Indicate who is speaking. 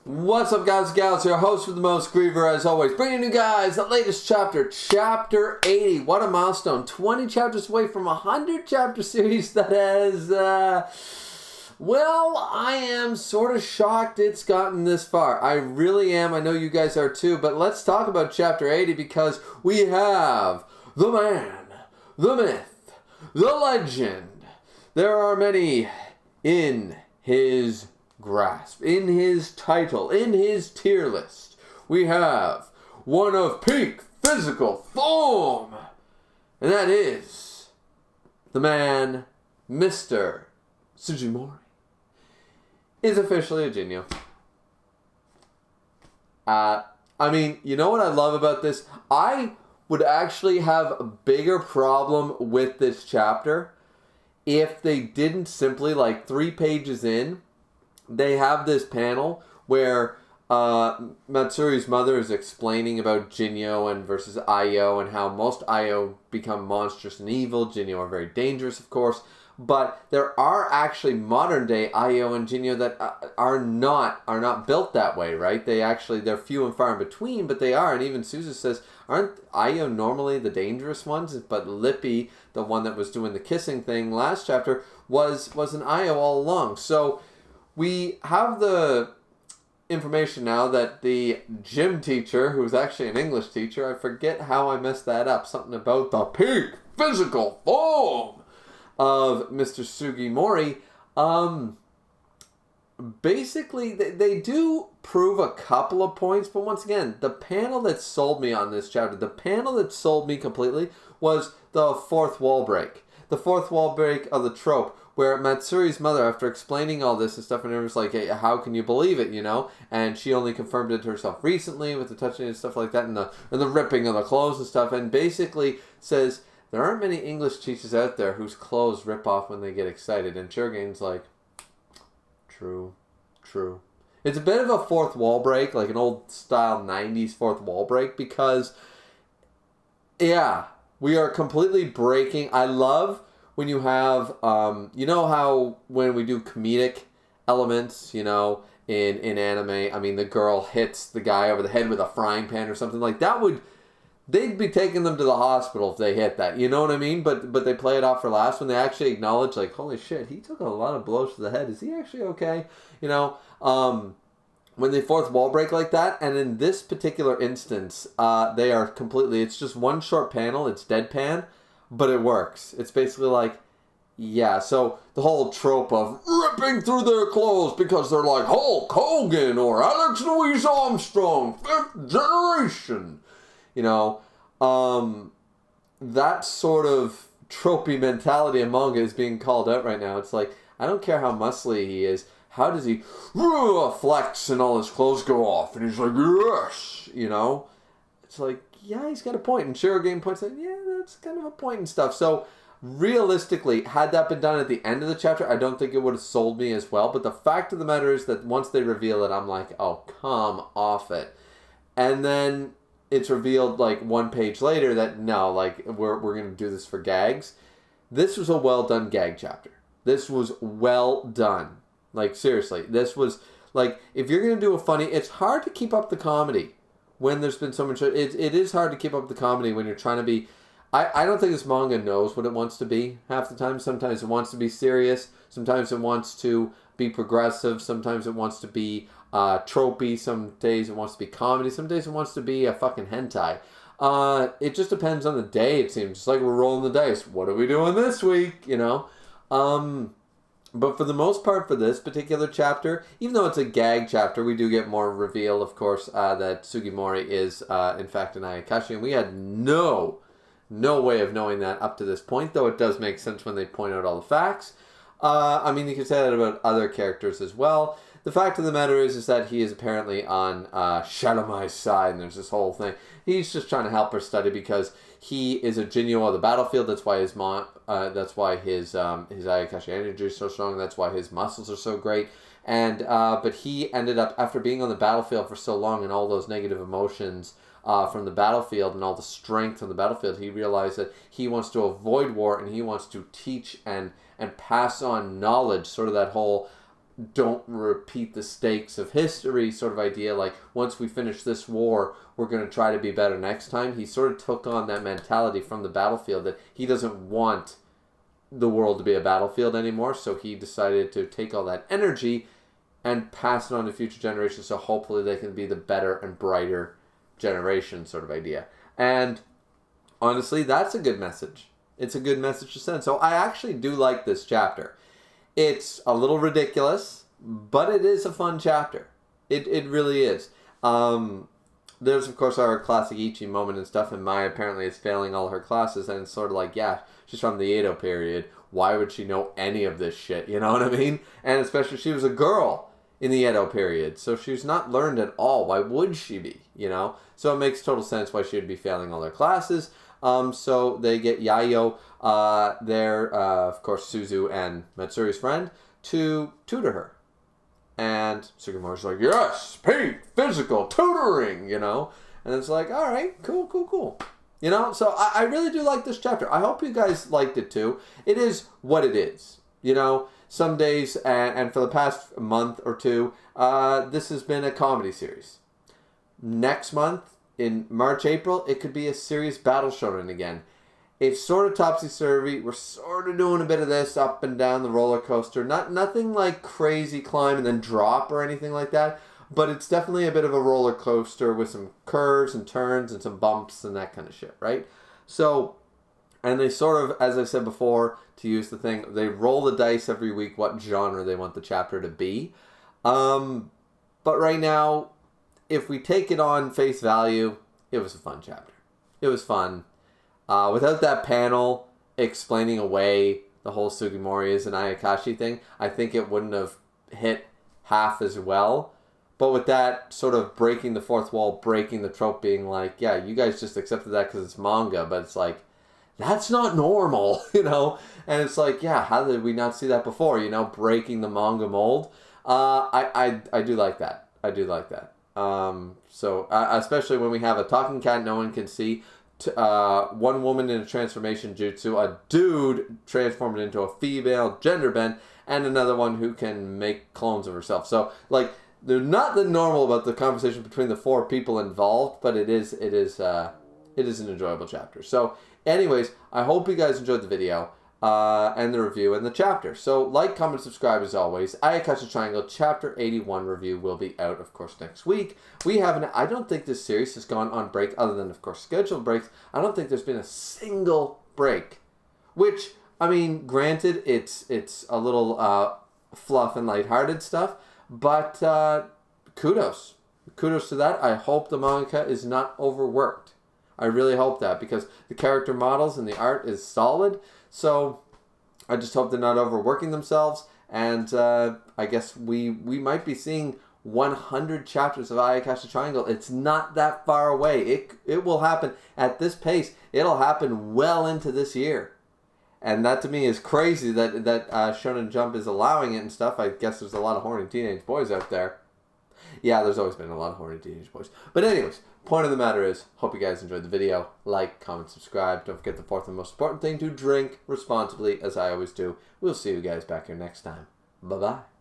Speaker 1: What's up, guys and gals? Your host with the most, Griever, as always, bringing you guys the latest chapter, Chapter 80. What a milestone. 20 chapters away from a 100-chapter series that has, well, I am sort of shocked it's gotten this far. I really am. I know you guys are too, but let's talk about Chapter 80 because we have the man, the myth, the legend. There are many in his grasp, in his title, in his tier list. We have one of peak physical form, and that is the man, Mr. Sugimori, is officially a Jinyo. I mean, you know what I love about this? I would actually have a bigger problem with this chapter if they didn't simply, like 3 pages in, they have this panel where Matsuri's mother is explaining about Jinyo and versus Ayo and how most Ayo become monstrous and evil. Jinyo are very dangerous, of course. But there are actually modern day Ayo and Jinyo that are not built that way, right? They're few and far in between, but they are. And even Suzu says, aren't Ayo normally the dangerous ones? But Lippy, the one that was doing the kissing thing last chapter, was an Ayo all along. So we have the information now that the gym teacher, who's actually an English teacher, I forget how I messed that up, something about the peak physical form of Mr. Sugimori, basically they do prove a couple of points, but once again, the panel that sold me on this chapter, the panel that sold me completely was the fourth wall break. The fourth wall break of the trope, where Matsuri's mother, after explaining all this and stuff, and it was like, hey, how can you believe it, you know? And she only confirmed it to herself recently with the touching and stuff like that, and the ripping of the clothes and stuff, and basically says, there aren't many English teachers out there whose clothes rip off when they get excited. And Shurigen's like, true. It's a bit of a fourth wall break, like an old style 90s fourth wall break, because, yeah, we are completely breaking. I love when you have, you know how when we do comedic elements, you know, in anime, I mean, the girl hits the guy over the head with a frying pan or something like that they'd be taking them to the hospital if they hit that, you know what I mean? But they play it off for last when they actually acknowledge, like, holy shit, he took a lot of blows to the head. Is he actually okay? You know, when they fourth wall break like that, and in this particular instance, they are completely, it's just one short panel, it's deadpan, but it works. It's basically like, yeah, so the whole trope of ripping through their clothes because they're like Hulk Hogan or Alex Louise Armstrong, 5th generation. You know, that sort of tropey mentality in manga is being called out right now. It's like, I don't care how muscly he is. How does he flex and all his clothes go off? And he's like, yes, you know? It's like, yeah, he's got a point. And Shurigen points out, yeah, that's kind of a point and stuff. So, realistically, had that been done at the end of the chapter, I don't think it would have sold me as well. But the fact of the matter is that once they reveal it, I'm like, oh, come off it. And then it's revealed like 1 page later that no, like we're going to do this for gags. This was a well done gag chapter. This was well done. Like seriously, this was like, if you're going to do a funny, it's hard to keep up the comedy when there's been so much. It is hard to keep up the comedy when you're trying to be. I don't think this manga knows what it wants to be half the time. Sometimes it wants to be serious. Sometimes it wants to be progressive. Sometimes it wants to be tropey. Some days it wants to be comedy. Some days it wants to be a fucking hentai. It just depends on the day, it seems. It's like we're rolling the dice. What are we doing this week? You know? But for the most part, for this particular chapter, even though it's a gag chapter, we do get more reveal, of course, that Sugimori is, in fact, an Ayakashi. And we had no way of knowing that up to this point, though it does make sense when they point out all the facts. I mean, you can say that about other characters as well. The fact of the matter is that he is apparently on Shadowmai's side, and there's this whole thing. He's just trying to help her study because he is a Jinyo on the battlefield. That's why his Ayakashi energy is so strong. That's why his muscles are so great. And but he ended up, after being on the battlefield for so long and all those negative emotions from the battlefield and all the strength on the battlefield, he realized that he wants to avoid war and he wants to teach and pass on knowledge, sort of that whole don't repeat the stakes of history sort of idea. Like, once we finish this war, we're going to try to be better next time. He sort of took on that mentality from the battlefield that he doesn't want the world to be a battlefield anymore. So he decided to take all that energy and pass it on to future generations. So hopefully they can be the better and brighter generation sort of idea. And honestly, that's a good message. It's a good message to send. So I actually do like this chapter. It's a little ridiculous, but it is a fun chapter. It really is. There's, of course, our classic Ichi moment and stuff, and Mai apparently is failing all her classes, and it's sort of like, yeah, she's from the Edo period. Why would she know any of this shit? You know what I mean? And especially she was a girl in the Edo period, so she's not learned at all. Why would she be, you know? So it makes total sense why she would be failing all their classes. So they get Yayo, of course, Suzu and Matsuri's friend, to tutor her. And Sugimori's like, yes, paint, physical, tutoring, you know? And it's like, all right, cool. You know, so I really do like this chapter. I hope you guys liked it too. It is what it is, you know? Some days, and for the past month or two, this has been a comedy series. Next month, in March, April, it could be a serious battle shonen again. It's sort of topsy-turvy. We're sort of doing a bit of this up and down the roller coaster. Nothing like crazy climb and then drop or anything like that. But it's definitely a bit of a roller coaster with some curves and turns and some bumps and that kind of shit, right? So, and they sort of, as I said before, to use the thing, they roll the dice every week what genre they want the chapter to be. But right now, if we take it on face value, it was a fun chapter. It was fun. Without that panel explaining away the whole Sugimori and Ayakashi thing, I think it wouldn't have hit half as well. But with that sort of breaking the fourth wall, breaking the trope, being like, yeah, you guys just accepted that because it's manga, but it's like, that's not normal, you know? And it's like, yeah, how did we not see that before, you know, breaking the manga mold? I do like that. I do like that. So especially when we have a talking cat no one can see, one woman in a transformation jutsu, a dude transformed into a female gender bend, and another one who can make clones of herself. So, like, they're not the normal about the conversation between the four people involved, but it is an enjoyable chapter. So, anyways, I hope you guys enjoyed the video. And the review and the chapter. So, like, comment, subscribe as always. Ayakashi Triangle Chapter 81 review will be out, of course, next week. I don't think this series has gone on break, other than, of course, scheduled breaks. I don't think there's been a single break. Which, I mean, granted, it's a little fluff and lighthearted stuff, but kudos. Kudos to that. I hope the manga is not overworked. I really hope that, because the character models and the art is solid. So I just hope they're not overworking themselves. And I guess we might be seeing 100 chapters of Ayakashi Triangle. It's not that far away. It will happen at this pace. It'll happen well into this year. And that to me is crazy that Shonen Jump is allowing it and stuff. I guess there's a lot of horny teenage boys out there. Yeah, there's always been a lot of horny teenage boys. But anyways, point of the matter is, hope you guys enjoyed the video. Like, comment, subscribe. Don't forget the fourth and most important thing, to drink responsibly, as I always do. We'll see you guys back here next time. Bye-bye.